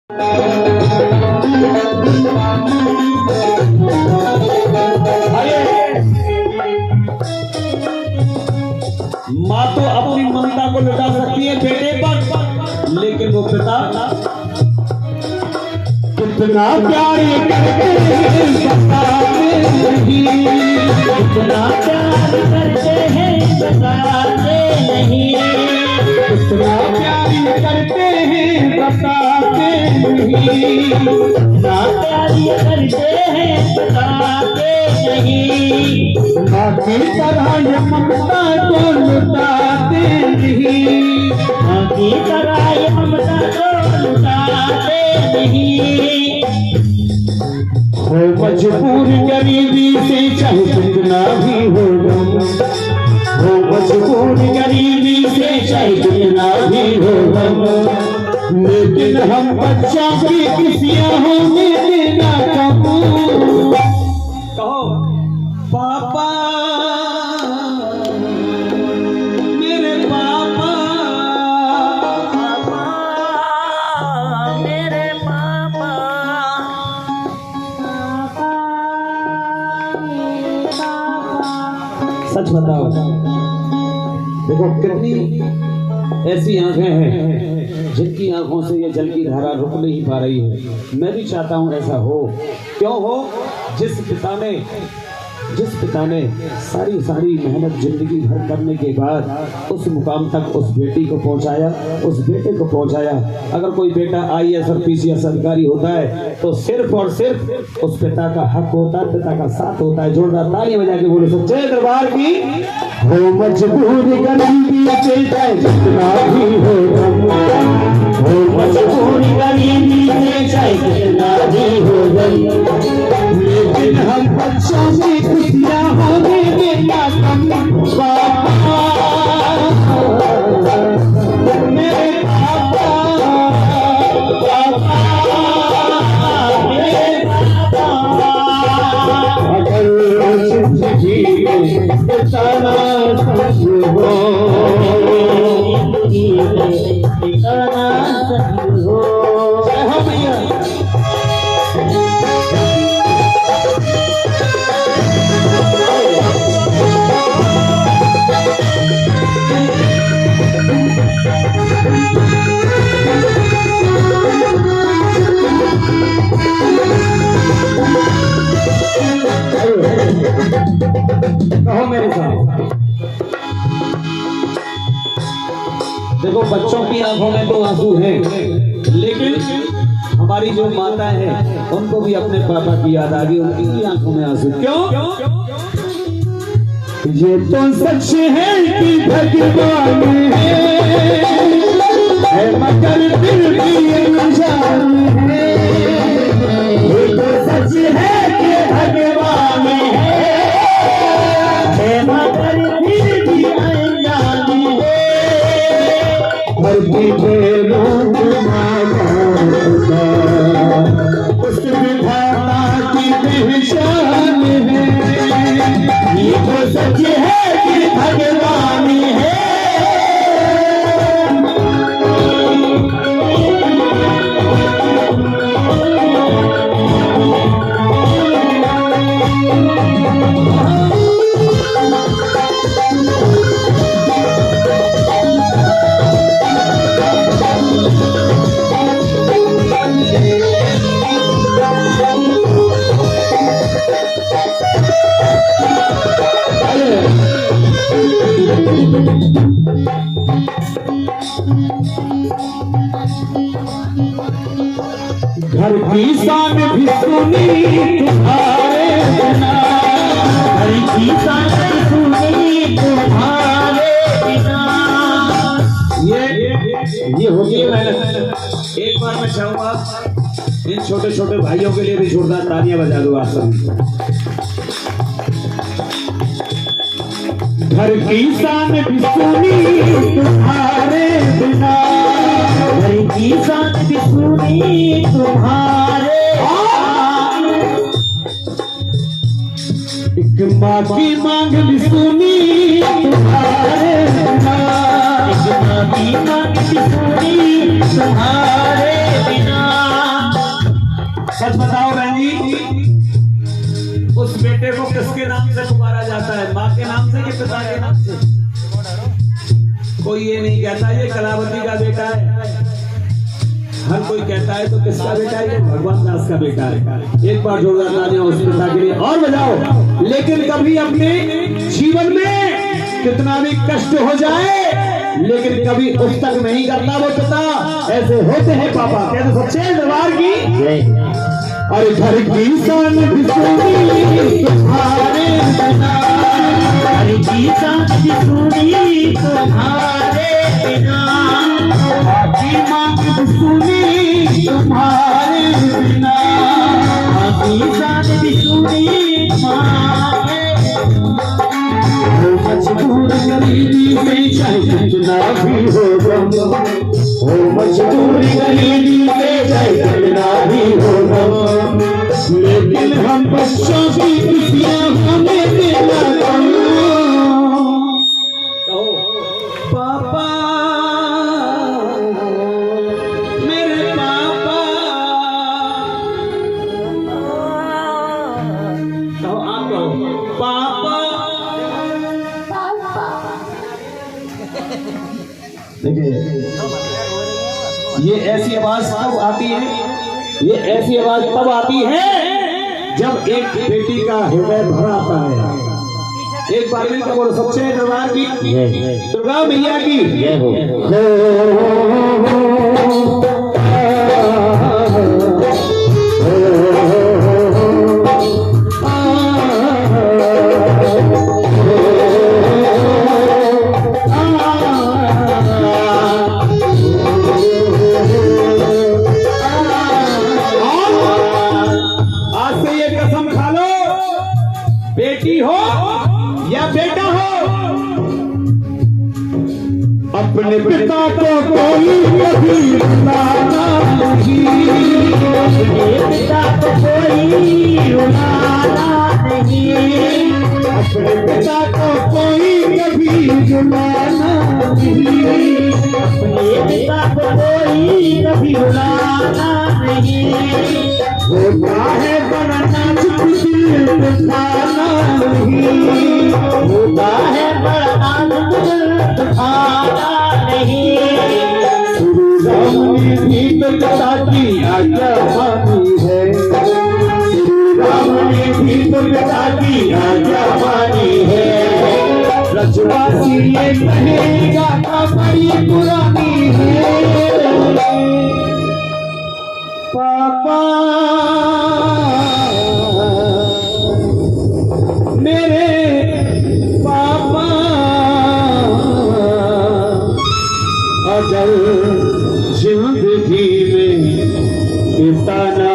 माँ तो अपनी ममता को लुटा सकती है बेटे पर, लेकिन वो पिता कितना प्यार करते हैं कितना प्यार करते हैं बताते नहीं, कितना प्यार करते हैं बताते नहीं, कितना प्यार करते हैं बताते नहीं, माँ की तरह ये ममता को लुटाते नहीं, माँ की तरह ये ममता को लुटाते नहीं। हो मजबूर गरीबी से चाहे कितना भी हो गम, हो मजबूर गरीबी से चाहे कितना भी हो गम, लेकिन हम बच्चा की खुशियां होने देना कबूल। कहो पापा मेरे पापा, पापा मेरे पापा, सच बताओ, देखो कितनी ऐसी आंखें हैं जिनकी आंखों से ये जल की धारा रुक नहीं पा रही है। मैं भी चाहता हूं ऐसा हो। क्यों हो? जिस पिता ने सारी मेहनत जिंदगी भर करने के बाद उस मुकाम तक उस बेटी को पहुंचाया, उस बेटे को पहुंचाया। अगर कोई बेटा IAS और PCS अधिकारी होता है तो सिर्फ और सिर्फ उस पिता का हक होता है, पिता का साथ होता है। जोरदार ताली बजा के बोलो सच्चे दरबार की। हो मजबूर गरीबी से चाहे जितना भी हो गम, हो मजबूर गरीबी से चाहे जितना भी हो गम, लेकिन हम बच्चों की खुशियां होने देना कम। पापा मेरे पापा, पापा मेरे पापा, अगर जिंदगी बताना सच हो, बताना सच हो। भैया कहो मेरे साथ। देखो बच्चों की आंखों में तो आंसू हैं, लेकिन हमारी जो माता है उनको भी अपने पापा की याद आ गई, उनकी भी आंखों में आंसू। क्यों? ये तो सच है कि भगवान है मगर फिर भी अनजान है। ये तो सच है कि भगवान है मगर फिर भी अनजान है। धरती पे रूप उस विधाता की पहचान है। ये तो सच है कि भगवान है। घर की शान भी सुनी तुम्हारे बिना, घर की शान भी सुनी तुम्हारे बिना। ये होगी मेहनत। एक बार मैं चाहूंगा इन छोटे छोटे भाइयों के लिए भी जोरदार तालियां बजा दो आप सभी। घर की शान भी सुनी तुम्हारे बिना, घर की शान भी सुनी तुम्हारे। एक माँ की मांग भी सुनी तुम्हारे बिना, एक माँ की मांग भी सुनी तुम्हारे बिना। सच बताओ बहन जी, उस बेटे को किसके नाम से पुकारा जाता है? माँ के नाम से कि पिता के नाम से? कोई ये नहीं कहता ये कलावती का बेटा है, हर कोई कहता है तो किसका बेटा है? भगवान दास का बेटा है। एक बार जोरदार तालियां उस पिता के लिए और बजाओ। लेकिन कभी अपने जीवन में कितना भी कष्ट हो जाए, लेकिन कभी उस तक नहीं करता वो पिता। ऐसे होते हैं पापा, कहते सच्चे दरबार की। और घर की शान भी सुनी तुम्हारे बिना, घर की शान भी सुनी तुम्हारे बिना, आपकी मांग भी सुनी तुम्हारे बिना, आपकी शान भी सुनी तुम्हारे। मजबूर गरीबी में चाहे कितना भी हो गम, हो मजबूर गरीबी में चाहे कितना भी हो गम, लेकिन हम बच्चों की खुशियां हमें देना कम। कहो पापा मेरे पापा, कहो आप कहो पापा। देखिए ये ऐसी आवाज तब आती है, ये ऐसी आवाज तब आती है जब एक बेटी का हृदय भर आता है। एक बार मिलकर बोलो सच्चे दरबार की, दुर्गा मैया की जय हो। बेटी हो या बेटा हो, अपने पिता को कोई कभी रुलाना नहीं, अपने पिता को कोई रुलाना नहीं, अपने पिता को कोई कभी रुलाना नहीं, अपने पिता को कोई कभी रुलाना नहीं। होता है बड़ा नाच दिल दिखाना नहीं, होता है बड़ा नाच दिल दिखाना नहीं। श्री राम ने भी तो पिता की आज्ञा मानी है, श्री राम ने भी तो पिता की आज्ञा मानी है। रजवासी ये कहेगा का बड़ी पुरानी है। पापा मेरे पापा, अगर जिंदगी में पिता ना